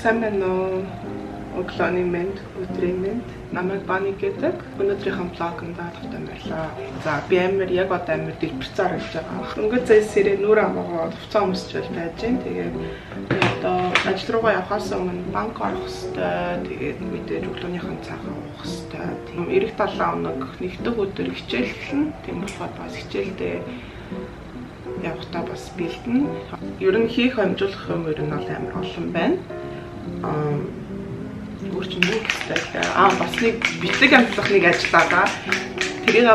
Сайн байна уу? Өглөөний мэнд, өдрийн мэнд. Намайг Бани гэдэг. Өнөөдрийнхөө блогонд тавтай байлаа. За би амар яг одоо амар дэлбэрцээр гэж байгаа. Өнгө зэсэрээ нүр амгаа хувцас өмсчл байж гэн. Тэгээд одоо ажил руугаа явахаас өмнө банк орох хэвээр. Тэгээд мэдээж өглөөнийхэн цагаан уух хэвээр. Тийм эх 7 өнөг нэгдүгээр өдөр хичээл эхэлнэ. Тийм болохоор бас хичээлдээ явахтаа бас бэлдэн. Ер нь хийх амжуулах юм ер нь бол амар олон байна. Өөрчн юу гэхтэй. Бас нэг бичлэг амтлах нэг ажиллаа да. Тэрийг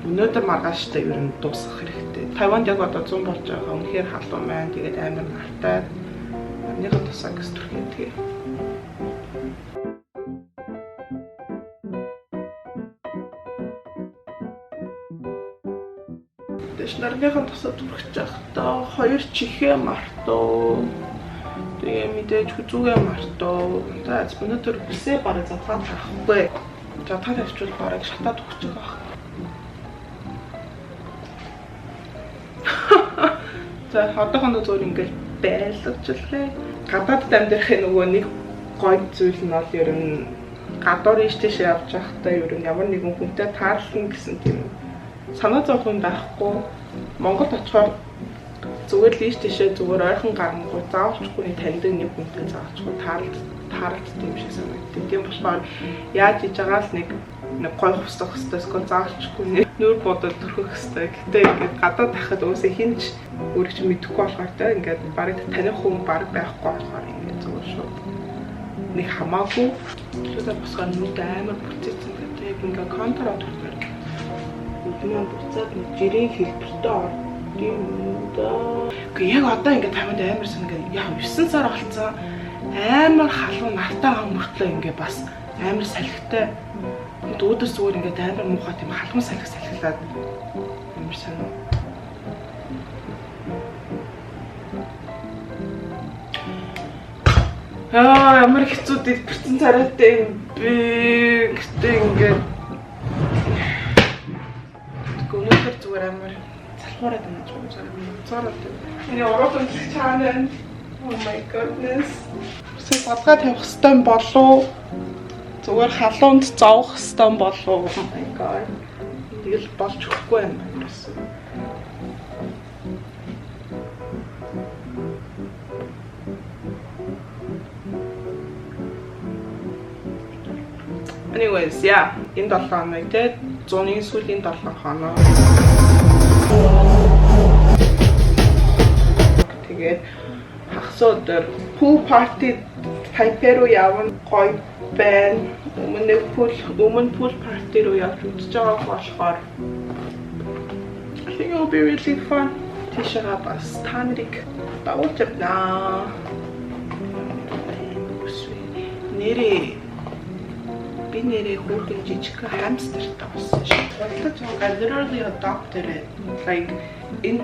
өнөөдөр маргааштай ер нь дуусгах хэрэгтэй. Тайванд яг одоо 100 болж байгаа. Үнэхээр халуун байна. Тэгээд амар нартай. Нэг тусаа гэс төрхий тэгээ. Нарныхан тусаад хүрч явахдаа 2 чихээ мартуу. Тэгээ мэдээж хүзүүгээ мартуу. За өнөөдөр бисээ бараг задгаад авахгүй. Задгаад авчвал бараг шатаад өгч байгаа. За одоохондоо зөв ингээд байлгачлаа. Гадаадд амьдрахын нөгөө нэг гоё зүйл нь бол ер нь гадуур ийштэйш явж байхдаа ер нь ямар нэгэн хүнтэй таарлана гэсэн тийм санаа зовхон байхгүй. Монголд очихоор зүгээр л ийш тийшээ зүгээр ойрхон гарангуй заавалчгүй таньдаг нэг хүнтэй заавалчгүй таарлалт юм шиг санагддаг. Тийм болохоор яаж хийж байгаа л нэг гой хувцах хэвээр скол заавалчгүй нүүр бодол төрхөх хэвээр. Гэтэ ингээд гадаад тахад өөсөө хинч өөрөж мэдэхгүй болохоор та ингээд барыг таних хүн барыг байхгүй болохоор ингээд зүгээр шүү. Нэг хамаагүй шууд босгоо нүд амар бүтцсэн гэдэг ингээд контрол төрдөр. Үдмэн буцаад нэг жирийн хэлбэртэй орд юм да. Гэхдээ яг одоо ингээд тавинд амар сан ингээд яг 9 сар болцсон амар халуун нартай мөртлөө ингээд бас амар салхитай. Өөдөөс зүгээр ингээд амар муухай тийм халуун салхилаад амар санаа. Амар хэцүү дэлбэрсэн царайтай юм би гэдэг ингээд өнөөдөр зүгээр амар залхуураад байна ч юм уу. Миний ороосон чанаа. Oh my goodness. Сэт бадгаа тавих хэвээр болов. Зүгээр халуунд зовох хэвээр болов. Oh my god. Тэгэл болж өгөхгүй юм байна. Anyways, yeah. Энэ 7 хоног те 100-ийн сүүлийн 7 хоног. Тэгээд хагас өдөр pool party Taipei руу явна гоё байна. Өмнө pool party руу явж үзэж байгаа болохоор I think it will be really fun. Тийшээ бас та нарыг дагуулж явнаа. Би нэрээ хүүхэн жижиг хамстертай болсон шүү. I literally adopted it. Like in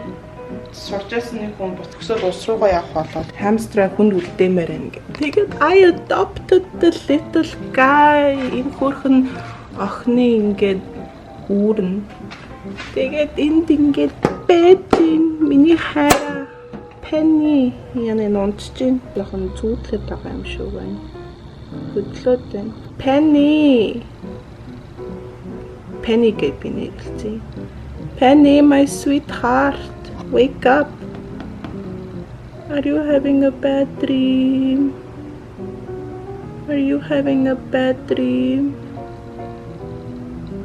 сурчсан хүн буцагсаад улс руугаа явах болоод хамстраа хүнд үлдээмээр байна гэх. Тэгээд I adopted the little guy. Энэ хүүхэн охины ингээд үүрнэ. Тэгээд энд ингээд бэдин миний хайраа Penny яны нунтж чинь яхан зүудлээд байгаа юм шүү байна. Хөдлөөд байна. Penny гэж би нэрлэсэн. Penny, my sweetheart, wake up. Are you having a bad dream? Are you having a bad dream?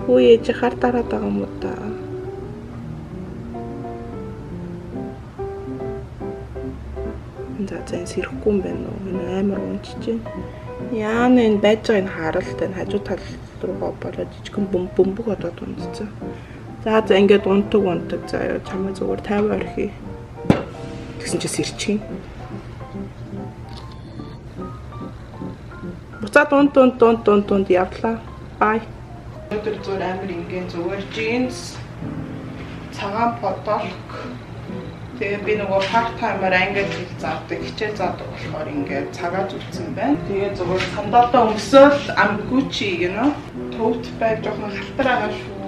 Ой, яхаар тараад байгаа юм уу та? За сэрэхгүй юм байна уу? Энэ амар унтж чинь. Яа нэ байж байгаа энэ харалтай хажуу тал руугаа болоод жижигэн бөмбөг одоод унтцсан. За ингээд унтдаг заяа чамаа зүгээр 50 орхи. Тэгсэн чинь сэрчин. Буцаад унт явлаа. Бай. Өдөр зүгээр амар ингээд зүгээр jeans цагаан подолк. Тэгээ би нөгөө part timer ангид хэл заадаг, хичээл заадаг болохоор ингээд цагаа зүтсэн байна. Тэгээ зүгээр сандалдаа өнгөсөөл Gucci гэнэ. Tote bag жоохон халтар байгаа шүү.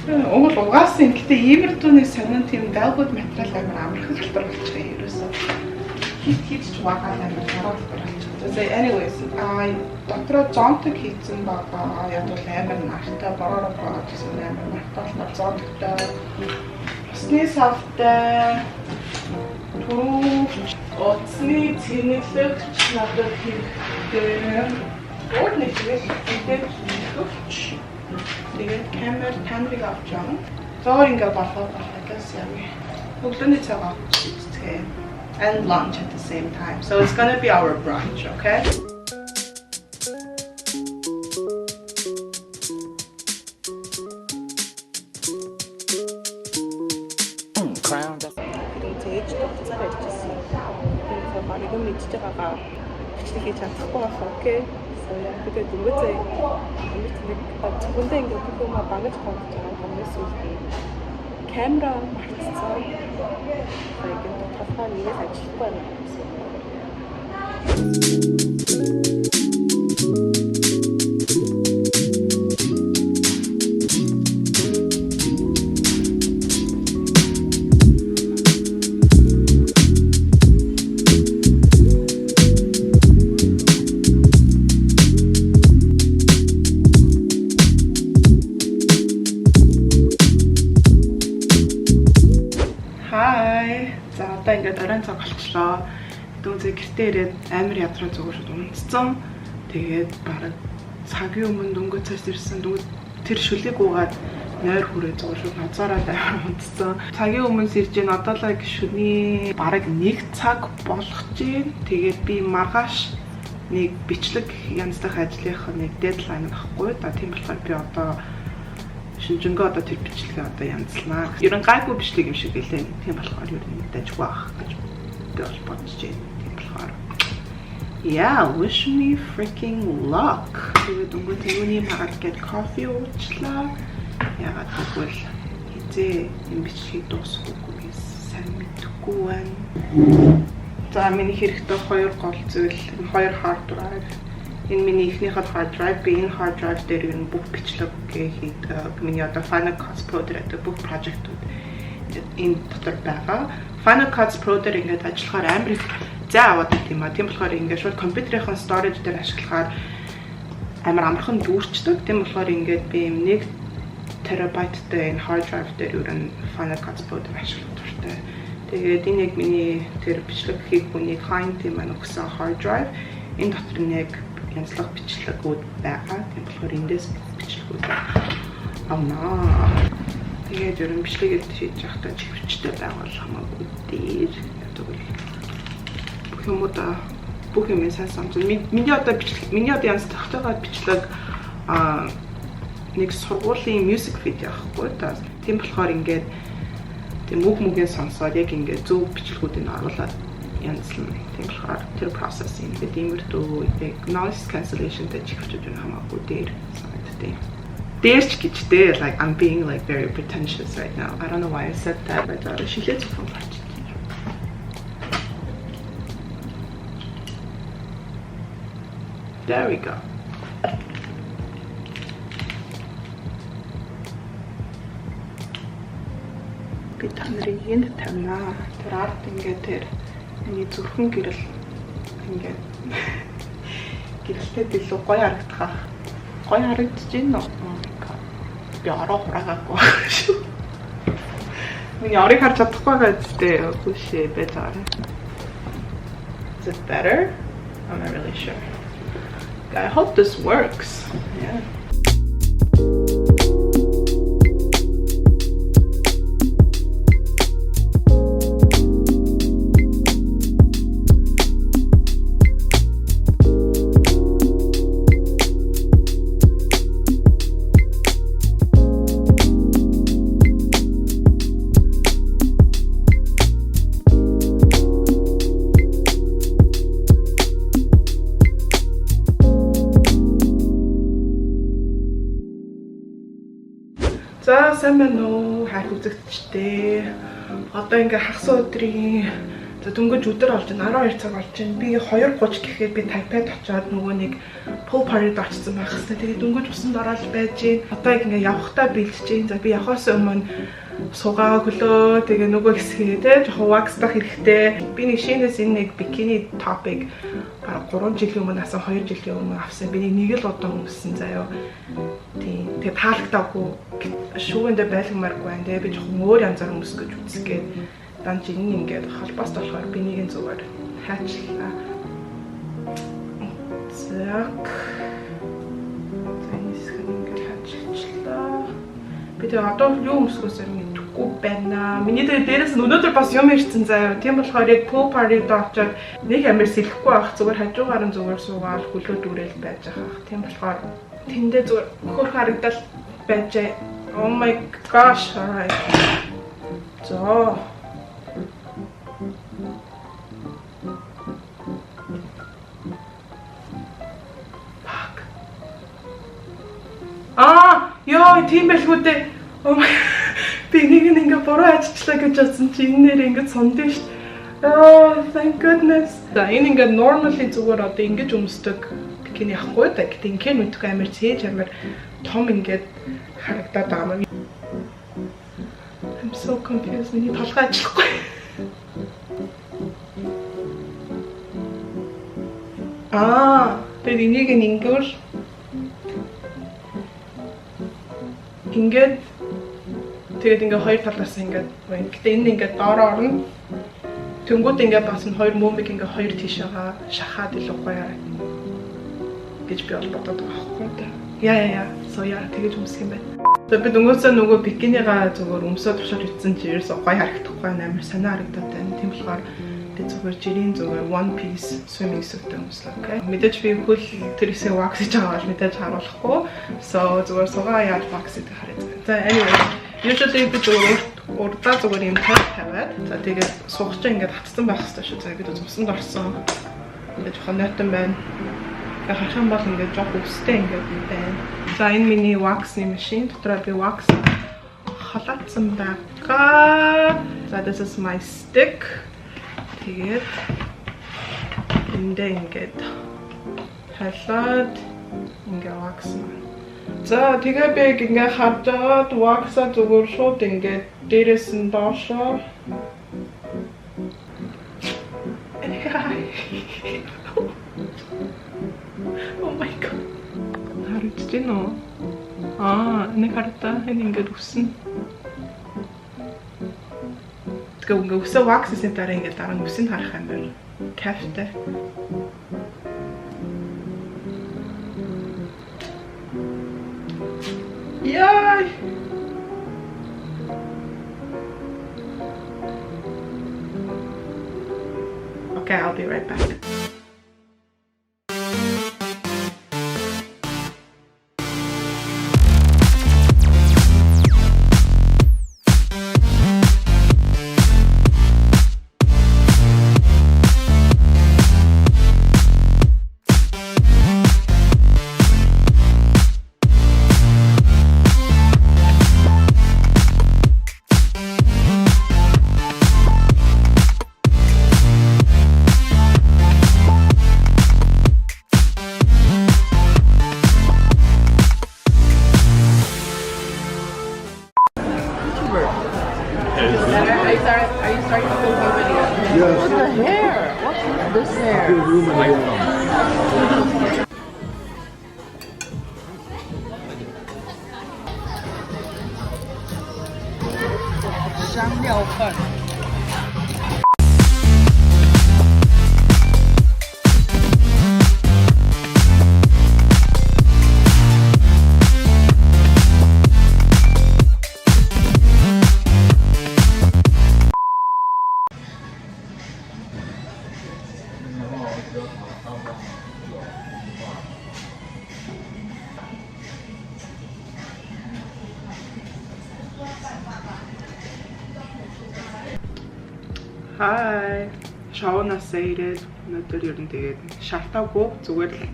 Өнгө угаасан. Гэтэ иймэрдүүний сонин тийм velvet материал амар амархан халтар болчихсон ерөөсөө. хийж чугаагаад амар гараад байна. So anyways, дотроо зонтог хийсэн байгаа. Яг бол амар нартай бороо гэсэн амар нартай болохоор зонтогтой. Усны савтай түрүү утасны цэнэглэгч надад хэрэгтэй. Өөрөөр хэлбэл тэгээд камерыг авч явна. Зөөр ингээ болохоос яа. Өглөөний цаг авч үзье. And lunch at the same time. So it's gonna be our brunch, okay? Camera мартцсан. Тэгээд тодорхой нэгээс ажиллахгүй байна гэсэн. Ингээд оройн цаг болчихлоо. Дүүнзээ гэртээ ирээд амар ядраа зүгээр унтцсан. Тэгээд бараг цагийн өмнө дөнгөж цаас ирсэн. Дөнгөж тэр шүлийг уугаад нойр хүрээ зүгээр ноцоороо амар унтцсан. Цагийн өмнө ирж ийн одоо л шүний бараг 1 цаг болох чинь. Тэгээд би маргааш нэг бичлэг янз бүрийн ажлынхаа нэг дедлайн байхгүй. Тийм болохоор би одоо шинжэнгөө одоо тэр бичлэгээ одоо янзлнаа. Ер нь гайгүй бичлэг юм шиг гэлээ. Тийм болохоор ер нь дэж waах гэж би бол бодож байна. Тийм болохоор yeah, wish me freaking luck. Тэгээд өнгө тэрүүний маргааш гээд кофе уучлаа. Ягаад гэвэл хизээ юм бичлэгийг дуусгахгүй сайн мэдэхгүй байна. За миний хэрэгтэй 2 гол зүйл 2 hard drive. Энэ миний ихнийхээ hard drive, би энэ hard drive дээр юу бүх бичлэг хийдэг. Миний одоо Final Cut Pro дээр бүх project-ууд энэ дотор байгаа. Final Cut Pro дээр ингээд ажиллахаар амар их зай аваад байт юм а. Тийм болохоор ингээд шууд компьютерийн storage дээр ашиглахаар амар амархан дүүрчдэг. Тийм болохоор ингээд би 1 терабайттай энэ hard drive дээр юу н Final Cut Pro дээр ашиглах дуртай. Тэгээд энэ яг миний тэр бичлэг хийх хүний client юм аа өгсөн hard drive. Энэ дотор нэг янзлах бичлэгүүд байгаа. Тийм болохоор эндээс бичлэгүүд авнаа. Тэгээд ер нь бичлэгийг хийж явахдаа живчтэй байвал хамаагүй дээр. Тэгвэл бүх юм сайн санаж. Миний одоо янз тахтайгаар бичлэг нэг сургуулийн music video ахгүй та. Тийм болохоор ингээд тийм мөгийн сонсоод яг ингээд зөв бичлэгүүдийг оруулаад янзлна. Тийм болохоор тэр process ингээд иймэрдүү noise cancellation дээр чигвчүүд юм хамаагүй дээр санагдтыг. Дээрч гэжтэй like I'm being like very pretentious right now. I don't know why I said that, but шилээд зөвхөн болж байна. There we go. Би танарыг энд тавина. Тэр ард ингээд тэр миний зүрхэн гэрэл ингээд гэрэлтэй билүү гоё харагдах. Гоё харагдаж байна уу? Би ороо хураагаагүй байна шүү. Миний орыг харж чадахгүй байгаадтэй үгүй бэтаар. Is it better? I'm not really sure. I hope this works. Yeah. За сайн байна уу хайр үзэгчтэй. Одоо ингээ хагас өдрийн За дөнгөж өдөр болж байна. 12 цаг болж байна. Би 2:30 гэхээр би Тайпейд очиод нөгөө нэг pool party-д очсон байх хэвээр. Тэгээд дөнгөж усанд ороод байж гин. Одоо яг ингээ явахтаа бэлдэж гин. За би явахаас өмнө сугаа хөлөө тэгээ нөгөө хэсгээ те жоохон ваксдах хэрэгтэй. Би нэг шинээс энэ нэг бикини топыг бараг 3 жилийн өмнө асан 2 жилийн өмнө авсан. Би нэг л удаа өмссөн заяа. Тийм. Тэгээ таалагдаагүй. Шүүгэндээ байлгамааргүй байна. Тэгээ би жоохон өөр янзаар өмсөх гэж үзсгээд данч энэ ингээд холбоос болохоор би нэг нь зүгээр хайчлаа. Так. Тэнийг ингээд хайчлаа. Би тэгээ одоо юу өмсөхөөсөө мэдэхгүй байна. Миний дээрээс нь өнөөдөр бас юм ирсэн заяа. Тийм болохоор яг pool party-д очоод нэг амир сэлэхгүй байх зүгээр хажуугаар нь зүгээр суугаад хөлөө дүүрэл байж байгаа. Тийм болохоор тэндээ зүгээр хөр харагдал байж. Oh my gosh. Alright. За. Ёо, тийм байлгүй дээ. Oh my. Би нэг ингээ буруу ажиллаа гэж бодсон чи энэ нэр ингээ сондоо шүү. Oh, thank goodness. За энэ ингээ normally зүгээр одоо ингэж өмсдөг бикини ахгүй да. Гэтэ ингээ нүдгүй амир цээж амир том ингээд харагдаад байгаа юм. I'm so confused. Миний толгой ажиллахгүй. Тэгээд энийг ингэвэр ингээд тэгээд ингээ хоёр талаас ингээд байна. Гэтэ энэ ингээд доороо орно. Тэнгүүд ингээ бас н хоёр мөмбиг ингээ хоёр тишээгаа шахаад илүү гоё гэж би бол бодоод байгаа байхгүй та. Яа. So яа тэгэж өмсөх юм байна. Тэгээд би дөнгөөсөө нөгөө бикинийгаа зүгээр өмсөд тушаад ütсэн чи ерөөсөө гоё харагдахгүй амар санаа харагдаад байна. Тийм болохоор би зүгээр жирийн зүгээр one piece swimming suit өмслөө. Okay. Мэдээж би хөл тэрээсээ wax хийж байгаа бол мэдээж харуулахгүй. So зүгээр сугаа яаж wax гэдэг хараад байна. За anyway, usually би зүгээр урдаа зүгээр юм тавиад за тэгээд суугч ингээд хатсан байх хэрэгтэй шүү. За бид цусанд орсон. Ингээд жоохон нойтон байна. Харах юм бол ингээд жоох өстэй ингээд байна. За энэ миний wax-ийн машин дотроо би wax халаацсан байгаа. За this is my stick. Тэгээд эндээ ингээд халаад ингээд wax. За тэгээ би ингээд хадаад wax-а зүгээр шууд ингээд дээрээс нь доошоо. Oh my god. Харагдаж байна уу? Нэг харагдаа энэ ингээд үснэ. Ингээ үсээ wax хийсэн дараа ингээ дараа нь үсэнд харах юм байна. Кафтай. Яй. Okay, I'll be right back. Are you starting to film your video? Yes. What the hair? What is this hair? Shang Liao Fan. Hi. Шоунаас ирээд өнөөдөр ер нь тэгээд шалтаагүй зүгээр л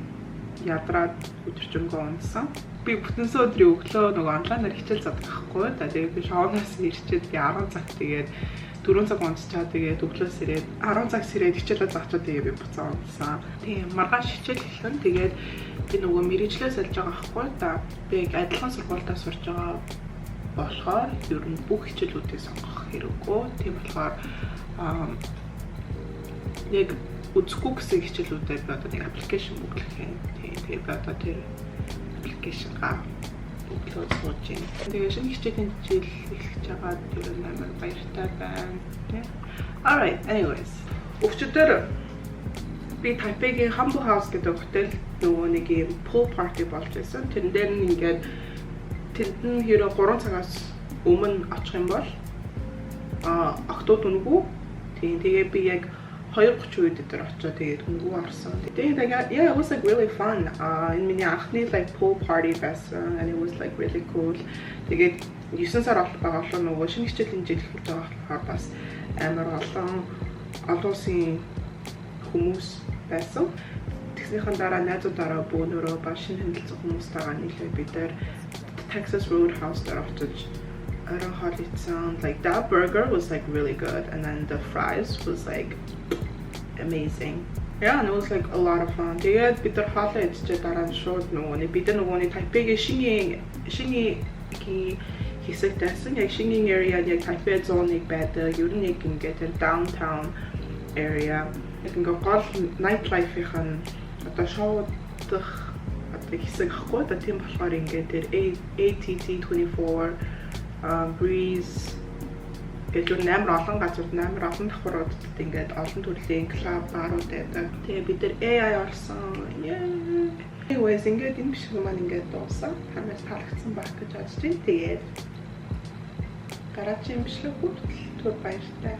ядраад өдөржингөө унсан. би бүтэн өдрийн өглөө нөгөө онлайнаар хичээл задаг байхгүй. Тэгээд би шоуноос ирчээд би 10 цаг тэгээд 4 цаг унтчаад тэгээд өглөөс ирээд 10 цаг сэрээд хичээлээ заачаад тэгээд би буцаа унтсан. Тийм маргааш хичээл эхлэн тэгээд би нөгөө мэрэгчлээ сольж байгаа байхгүй да. Би адилхан сургуультаа сурж байгаа болохоор ер нь бүх хичээлүүдийг сонгох хэрэггүй. Тийм болохоор яг үзэхгүй гэсэн хичээлүүдээр би одоо нэг аппликейшн бүглэх юм. Тэгээд би одоо тэр аппликейшнгаа бүглөөд сууж байна. Тэгээд шинэ хичээлийн жил эхлэж байгаа тэр амар баяртай байна. Alright, anyways. Өчигдөр би Taipei-гийн Humble House гэдэг хотел нөгөө нэг юм pool party болж байсан. Тэрэн дээр нь ингээд тэнд нь хэрэв 3 цагаас өмнө очих юм бол октод үнэгүй. Тэгээд би яг 2:30 үед дээр очиж тэгээд үнэгүй орсон. Тэгээд yeah, it was like really fun. In миний анхны like pool party байсан and it was like really cool. Тэгээд 9 сар байгаа болохоор нөгөө шинэ хичээлийн жил эхэлж байгаа болохоор бас амар олон улсын хүмүүс байсан. Тэгснийхэн дараа найзуудаараа бөөнөрөө ба шинэ хөндлөсөн хүмүүстайгаа нийлээ бид нар Texas Roadhouse дээр очиж орон хоол идсэн. Like that burger was like really good and then the fries was like amazing. Yeah, and it was like a lot of fun. Тэгээд бид нар хоолоо идчихээ дараа нь шууд нөгөө бид нар нөгөө Taipei-гийн шинэ хэсэгт байсан. Яг шинэ area яг Taipei зооныг байдаг. Ер нь яг ингээд downtown area. Яг ингээд гол nightlife-ийн одоо шоудах одоо хэсэг ахгүй да тийм болохоор ингээд тэр ATT24 Breeze гэдэг нь амар олон газарт амар олон давхруудад ингээд олон төрлийн клуб барууд байдаг. Тэгээ бид нар AI орсон. Anyways ингээд энэ биш юм ингээд дууссан. Хамаас таалагдсан байх гэж бодож байна. Тэгээд гараач юм бишлэг хүртэл түр баяртай.